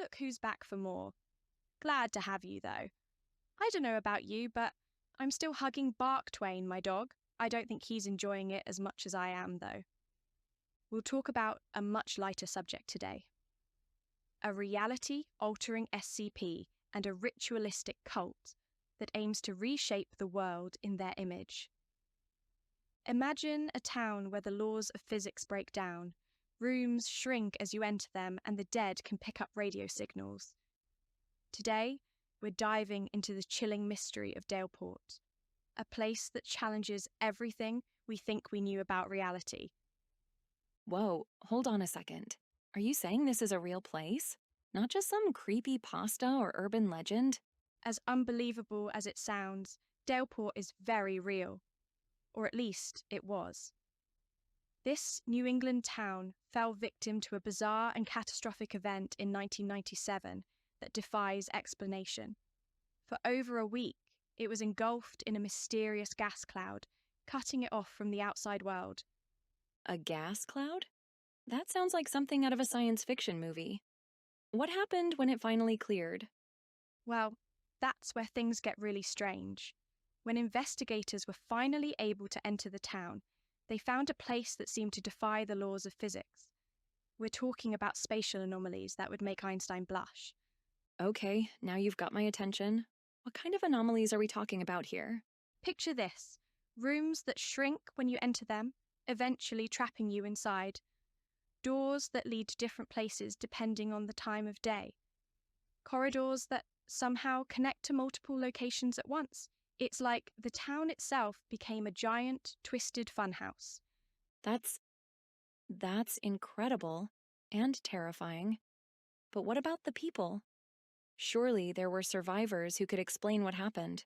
look who's back for more. Glad to have you, though. I don't know about you, but I'm still hugging Bark Twain, my dog. I don't think he's enjoying it as much as I am, though. We'll talk about a much lighter subject today. A reality-altering SCP and a ritualistic cult that aims to reshape the world in their image. Imagine a town where the laws of physics break down, rooms shrink as you enter them, and the dead can pick up radio signals. Today, we're diving into the chilling mystery of Daleport, a place that challenges everything we think we knew about reality. Whoa, hold on a second. Are you saying this is a real place? Not just some creepy pasta or urban legend? As unbelievable as it sounds, Daleport is very real. Or at least it was. This New England town fell victim to a bizarre and catastrophic event in 1997 that defies explanation. For over a week, it was engulfed in a mysterious gas cloud, cutting it off from the outside world. A gas cloud? That sounds like something out of a science fiction movie. What happened when it finally cleared? Well, that's where things get really strange. When investigators were finally able to enter the town, they found a place that seemed to defy the laws of physics. We're talking about spatial anomalies that would make Einstein blush. Okay, now you've got my attention. What kind of anomalies are we talking about here? Picture this: rooms that shrink when you enter them, eventually trapping you inside. Doors that lead to different places depending on the time of day. Corridors that somehow connect to multiple locations at once. It's like the town itself became a giant, twisted funhouse. That's incredible and terrifying. But what about the people? Surely there were survivors who could explain what happened.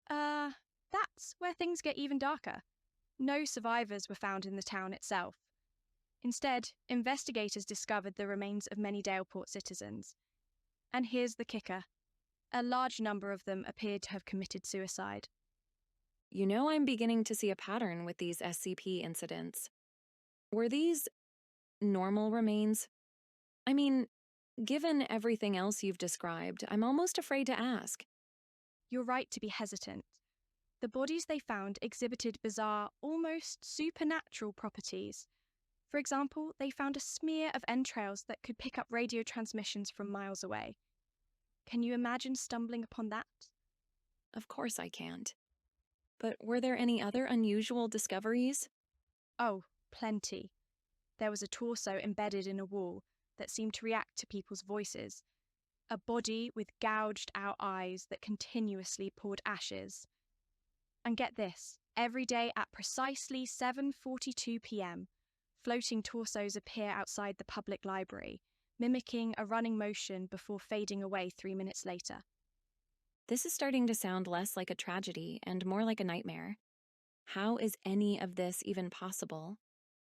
That's where things get even darker. No survivors were found in the town itself. Instead, investigators discovered the remains of many Daleport citizens. And here's the kicker. A large number of them appeared to have committed suicide. You know, I'm beginning to see a pattern with these SCP incidents. Were these normal remains? I mean, given everything else you've described, I'm almost afraid to ask. You're right to be hesitant. The bodies they found exhibited bizarre, almost supernatural properties. For example, they found a smear of entrails that could pick up radio transmissions from miles away. Can you imagine stumbling upon that? Of course I can't. But were there any other unusual discoveries? Oh, plenty. There was a torso embedded in a wall that seemed to react to people's voices. A body with gouged out eyes that continuously poured ashes. And get this, every day at precisely 7:42 p.m., floating torsos appear outside the public library, mimicking a running motion before fading away 3 minutes later. This is starting to sound less like a tragedy and more like a nightmare. How is any of this even possible?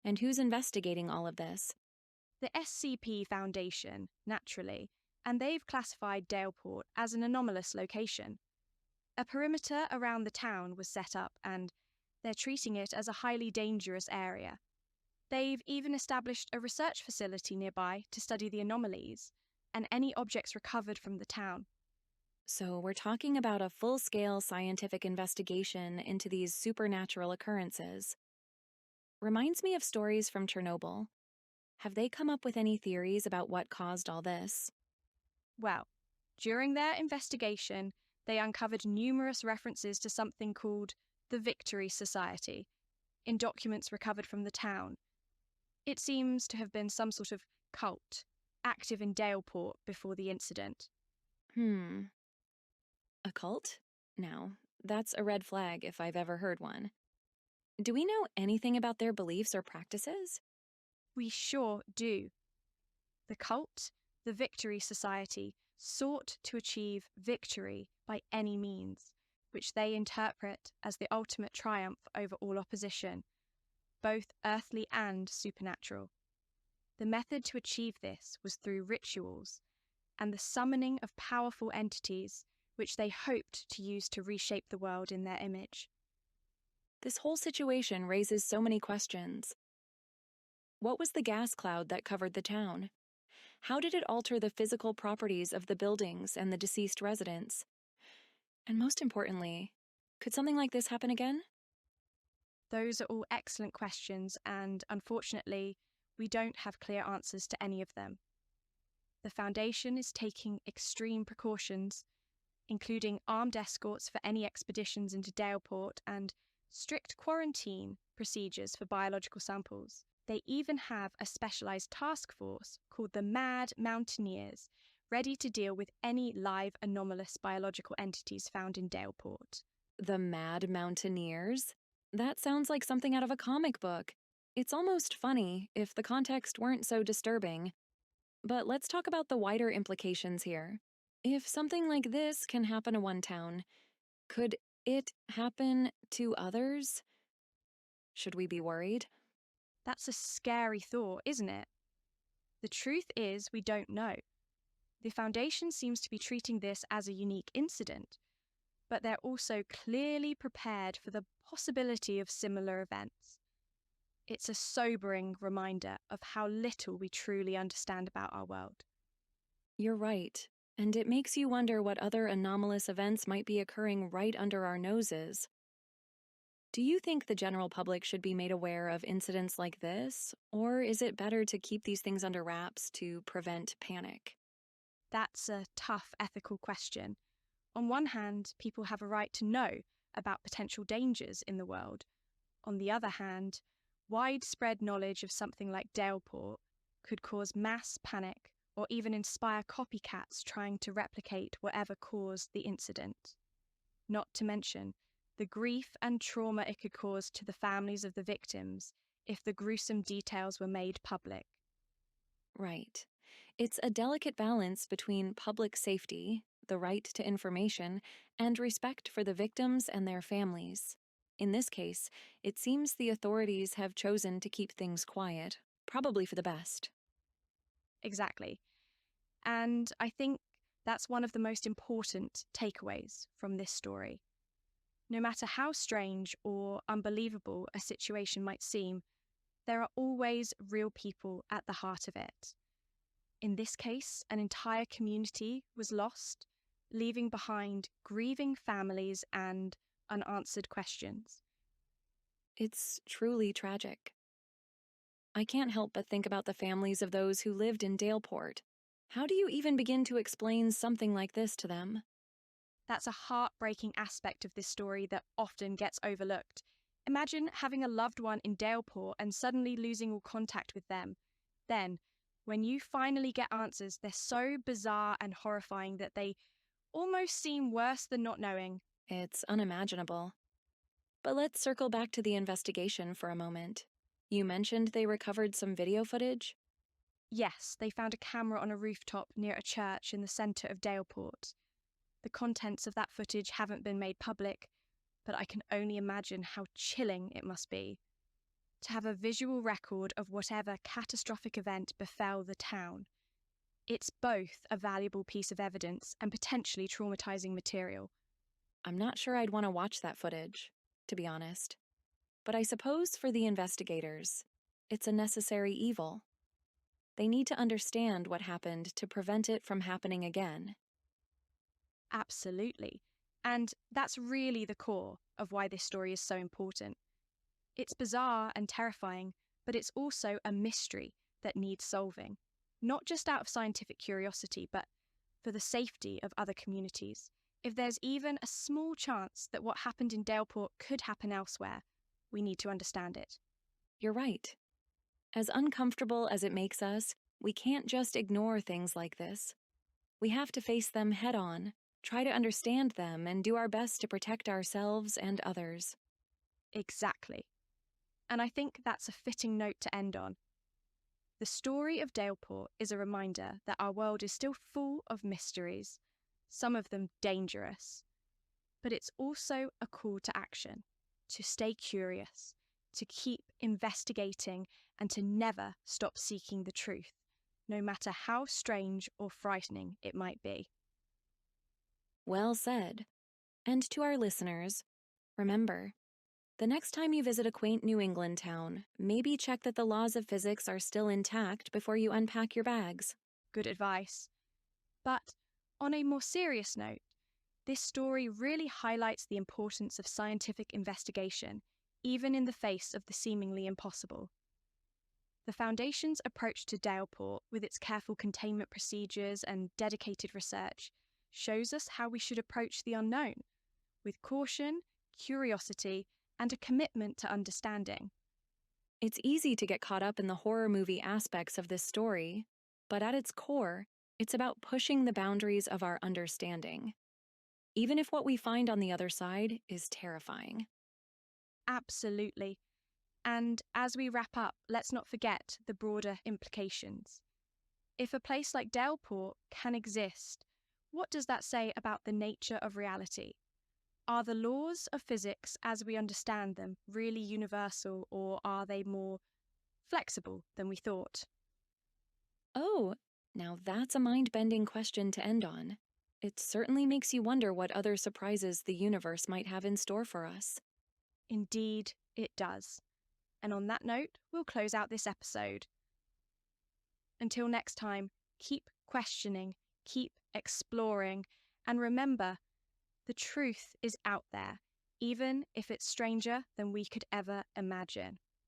And who's investigating all of this? The SCP Foundation, naturally, and they've classified Daleport as an anomalous location. A perimeter around the town was set up, and they're treating it as a highly dangerous area. They've even established a research facility nearby to study the anomalies and any objects recovered from the town. So we're talking about a full-scale scientific investigation into these supernatural occurrences. Reminds me of stories from Chernobyl. Have they come up with any theories about what caused all this? Well, during their investigation, they uncovered numerous references to something called the Victory Society in documents recovered from the town. It seems to have been some sort of cult, active in Daleport before the incident. A cult? Now, that's a red flag if I've ever heard one. Do we know anything about their beliefs or practices? We sure do. The cult, the Victory Society, sought to achieve victory by any means, which they interpret as the ultimate triumph over all opposition, both earthly and supernatural. The method to achieve this was through rituals and the summoning of powerful entities which they hoped to use to reshape the world in their image. This whole situation raises so many questions. What was the gas cloud that covered the town? How did it alter the physical properties of the buildings and the deceased residents? And most importantly, could something like this happen again? Those are all excellent questions, and unfortunately, we don't have clear answers to any of them. The Foundation is taking extreme precautions, including armed escorts for any expeditions into Daleport and strict quarantine procedures for biological samples. They even have a specialised task force called the Mad Mountaineers, ready to deal with any live anomalous biological entities found in Daleport. The Mad Mountaineers? That sounds like something out of a comic book. It's almost funny if the context weren't so disturbing. But let's talk about the wider implications here. If something like this can happen to one town, could it happen to others? Should we be worried? That's a scary thought, isn't it? The truth is, we don't know. The Foundation seems to be treating this as a unique incident, but they're also clearly prepared for the possibility of similar events. It's a sobering reminder of how little we truly understand about our world. You're right, and it makes you wonder what other anomalous events might be occurring right under our noses. Do you think the general public should be made aware of incidents like this, or is it better to keep these things under wraps to prevent panic? That's a tough ethical question. On one hand, people have a right to know about potential dangers in the world. On the other hand, widespread knowledge of something like Daleport could cause mass panic or even inspire copycats trying to replicate whatever caused the incident. Not to mention the grief and trauma it could cause to the families of the victims if the gruesome details were made public. Right. It's a delicate balance between public safety, the right to information, and respect for the victims and their families. In this case, it seems the authorities have chosen to keep things quiet, probably for the best. Exactly. And I think that's one of the most important takeaways from this story. No matter how strange or unbelievable a situation might seem, there are always real people at the heart of it. In this case, an entire community was lost, leaving behind grieving families and unanswered questions. It's truly tragic. I can't help but think about the families of those who lived in Daleport. How do you even begin to explain something like this to them? That's a heartbreaking aspect of this story that often gets overlooked. Imagine having a loved one in Daleport and suddenly losing all contact with them. Then, when you finally get answers, they're so bizarre and horrifying that they almost seem worse than not knowing. It's unimaginable. But let's circle back to the investigation for a moment. You mentioned they recovered some video footage? Yes, they found a camera on a rooftop near a church in the centre of Daleport. The contents of that footage haven't been made public, but I can only imagine how chilling it must be to have a visual record of whatever catastrophic event befell the town. It's both a valuable piece of evidence and potentially traumatizing material. I'm not sure I'd want to watch that footage, to be honest. But I suppose for the investigators, it's a necessary evil. They need to understand what happened to prevent it from happening again. Absolutely. And that's really the core of why this story is so important. It's bizarre and terrifying, but it's also a mystery that needs solving, not just out of scientific curiosity, but for the safety of other communities. If there's even a small chance that what happened in Daleport could happen elsewhere, we need to understand it. You're right. As uncomfortable as it makes us, we can't just ignore things like this. We have to face them head on, try to understand them, and do our best to protect ourselves and others. Exactly. And I think that's a fitting note to end on. The story of Daleport is a reminder that our world is still full of mysteries, some of them dangerous. But it's also a call to action, to stay curious, to keep investigating, and to never stop seeking the truth, no matter how strange or frightening it might be. Well said. And to our listeners, remember, the next time you visit a quaint New England town, maybe check that the laws of physics are still intact before you unpack your bags. good advice. But on a more serious note, this story really highlights the importance of scientific investigation, even in the face of the seemingly impossible. The Foundation's approach to Daleport, with its careful containment procedures and dedicated research, shows us how we should approach the unknown, with caution, curiosity, and a commitment to understanding. It's easy to get caught up in the horror movie aspects of this story, but at its core, it's about pushing the boundaries of our understanding, even if what we find on the other side is terrifying. Absolutely. And as we wrap up, let's not forget the broader implications. If a place like Daleport can exist, what does that say about the nature of reality? Are the laws of physics as we understand them really universal, or are they more flexible than we thought? Oh, now that's a mind-bending question to end on. It certainly makes you wonder what other surprises the universe might have in store for us. Indeed, it does. And on that note, we'll close out this episode. Until next time, keep questioning, keep exploring, and remember, the truth is out there, even if it's stranger than we could ever imagine.